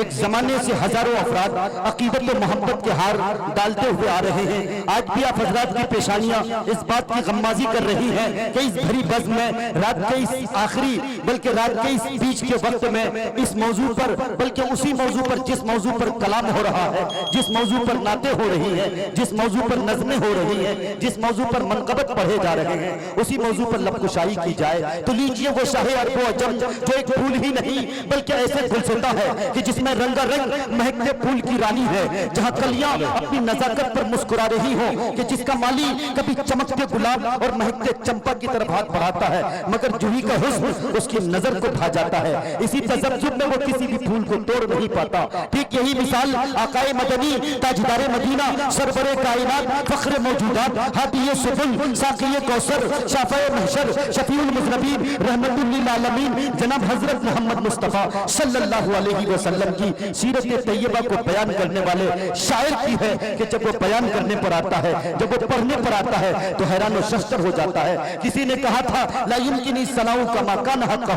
ایک زمانے سے ہزاروں افراد عقیدت و محبت کے ہار ڈالتے ہوئے آ رہے ہیں۔ آج بھی آپ حضرات کی پیشانیاں اس بات کی غمازی کر رہی ہیں کہ اس بھری بزم میں رات کے اس آخری بلکہ رات کے اس بیچ کے وقت میں اس موضوع پر بلکہ اسی موضوع پر جس موضوع پر کلام ہو رہا ہے، جس موضوع پر نعتیں ہو رہی ہیں، جس موضوع پر نظمیں ہو رہی ہیں، جس موضوع پر منقبت پڑھے جا رہے ہیں، اسی موضوع پر لب کشائی کی جائے تو لیجئے وہ شاہ عرب و عجم جو ایک پھول ہی نہیں بلکہ ایسے گلستاں ہے کہ جس میں رنگا رنگ مہکتے پھول کی رانی ہے، جہاں کلیاں اپنی نزاکت پر مسکرا رہی ہوں کہ جس کا مالی کبھی چمکتے گلاب اور مہکتے چمپا کی طرف ہاتھ بڑھاتا ہے مگر جوہی کا حسن اس کی نظر کو بھا جاتا ہے، اسی تذبذب میں وہ کسی بھی پھول کو توڑ نہیں پاتا۔ ٹھیک یہی مثال آقائے مدنی تاجدار مدینہ سرور کائنات فخر موجودات ہادی سبل ساقی کوثر شافع محشر شفیع المذنبین رحمت للعالمین جناب حضرت محمد مصطفیٰ صلی اللہ علیہ وسلم کی سیرت طیبہ کو بیان کرنے والے شاعر کی ہے کہ جب وہ بیان کرنے پر آتا ہے، جب وہ پڑھنے پر آتا ہے تو حیران و ششدر ہو جاتا ہے۔ کسی نے کہا تھا لا یمکنی ثناؤ کما کان حقہ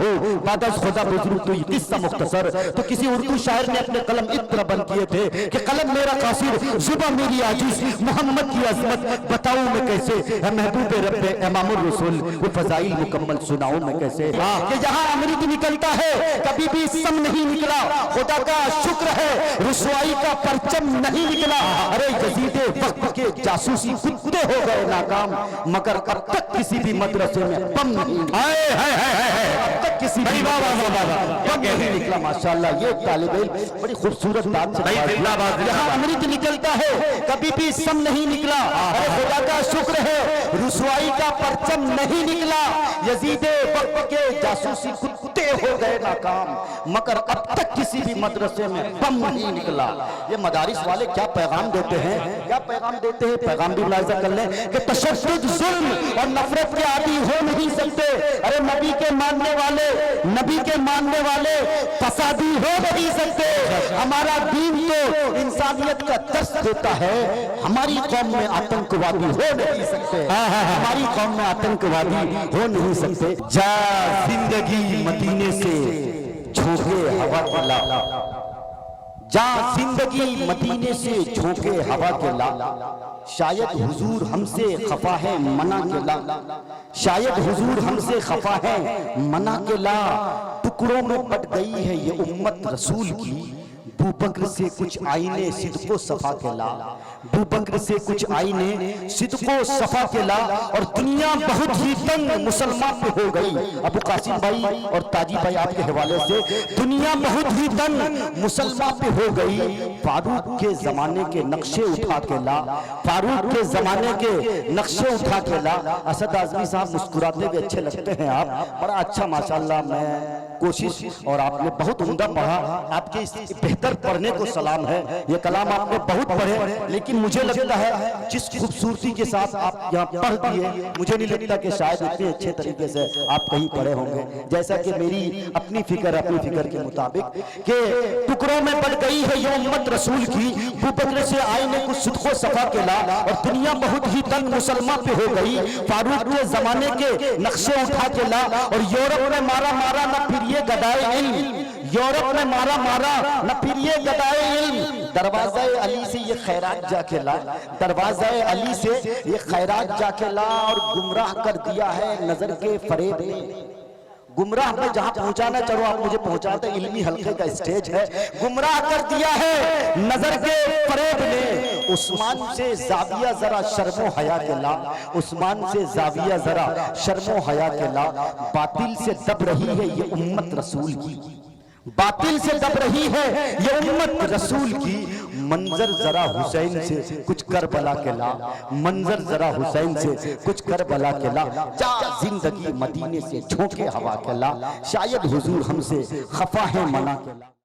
بعد از خدا بزرگ تو یہ قصہ مختصر، تو کسی اردو شاعر نے اپنے قلم اس طرح بند کیے تھے کہ قلم میرا قاصر زباں میری عاجز محمد کی عظمت بتاؤں میں کیسے، محبوب رب امام الرسول وہ فضائل مکمل سناؤں میں کیسے، کہ جہاں امرت نکلتا ہے کبھی بھی سم نہیں نکلا، خدا کا شکر ہے رسوائی کا پرچم نہیں نکلا، ارے یزید وقت کے جاسوسی کتے ہو گئے ناکام مگر اب تک کسی بھی مدرسے میں بم نہیں اب تک کسی بھی بم نہیں نکلا۔ ماشاءاللہ یہ طالب علم بڑی خوبصورت بات سے یہاں امرت نکلتا ہے کبھی بھی سم نہیں نکلا، ارے خدا کا شکر ہے رسوائی کا پرچم نہیں نکلا، یزید وقت کے جاسوسی کتے ہو گئے ناکام مگر اب تک کسی بھی مدرسے میں بم نہیں نکلا۔ یہ مدارس والے کیا پیغام دیتے ہیں، کیا پیغام دیتے ہیں، پیغام بھی ملاحظہ کر لیں کہ تشدد ظلم اور نفرت کے عادی ہو نہیں سکتے، ارے نبی کے ماننے والے فسادی ہو نہیں سکتے، ہمارا دین تو انسانیت کا درس دیتا ہے، ہماری قوم میں آتنکوادی ہو نہیں سکتے، ہماری قوم میں آتنکوادی ہو نہیں سکتے۔ جا زندگی مدینے سے جھونکے ہوا کے لا، جا زندگی مدینے سے جھونکے ہوا کے لا، شاید حضور ہم سے خفا ہے منع کے لا، شاید حضور ہم سے خفا ہے منع کے لا، ٹکڑوں میں بٹ گئی ہے یہ امت رسول کی، بو بکر سے کچھ آئینے صدق و صفا کے لا، بو بکر سے کچھ آئینے صدق و صفا کے لا، اور دنیا بہت ہی تنگ مسلمان پہ ہو گئی۔ ابو قاسم بھائی اور تاجی بھائی آپ کے حوالے سے دنیا بہت ہی تنگ مسلمان پہ ہو گئی، فاروق کے زمانے کے نقشے اٹھا کے لا، فاروق کے زمانے کے نقشے اٹھا کے لا۔ اسد اعظمی صاحب مسکراتے ہوئے اچھے لگتے ہیں آپ، بڑا اچھا ماشاءاللہ، میں کوشش اور آپ نے بہت عمدہ پڑھا، آپ کے اس بہتر پڑھنے کو سلام ہے، یہ کلام آپ نے بہت پڑھے لیکن مجھے لگتا ہے جس خوبصورتی کے ساتھ آپ یہاں پڑھ دیے مجھے نہیں لگتا کہ شاید اتنے اچھے طریقے سے آپ کہیں پڑھے ہوں گے، جیسا کہ میری اپنی فکر کے مطابق کہ ٹکڑوں میں بٹ گئی ہے یہ امت رسول کی، بو بکر سے آئینے کچھ صدق و صفا کے لا، اور دنیا بہت ہی تنگ مسلمان پہ ہو گئی، فاروق کے زمانے کے نقشے اٹھا کے لا، اور یورپ میں مارا نہ پھر یہ گدائے علم، یورپ میں مارا نہ پھر یہ گدائے علم، دروازہ علی سے یہ خیرات جا کے لا، دروازہ علی سے یہ خیرات جا کے لا، اور گمراہ کر دیا ہے نظر کے فریب نے، گمراہ میں جہاں پہنچانا چاہو آپ مجھے پہنچاتے، علمی حلقے کا اسٹیج ہے، گمراہ کر دیا ہے نظر کے فریب نے، عثمان سے زاویہ ذرا شرم و حیا کے لا، عثمان سے زاویہ ذرا شرم و حیا کے لا، باطل سے دب رہی ہے یہ امت رسول کی، باطل سے دب رہی ہے یہ امت رسول کی، منظر ذرا حسین سے کچھ کربلا کے لا، منظر ذرا حسین سے کچھ کربلا کے لا، جا زندگی مدینے سے جھونکے ہوا کے لا، شاید حضور ہم سے خفا ہے منع کے لا۔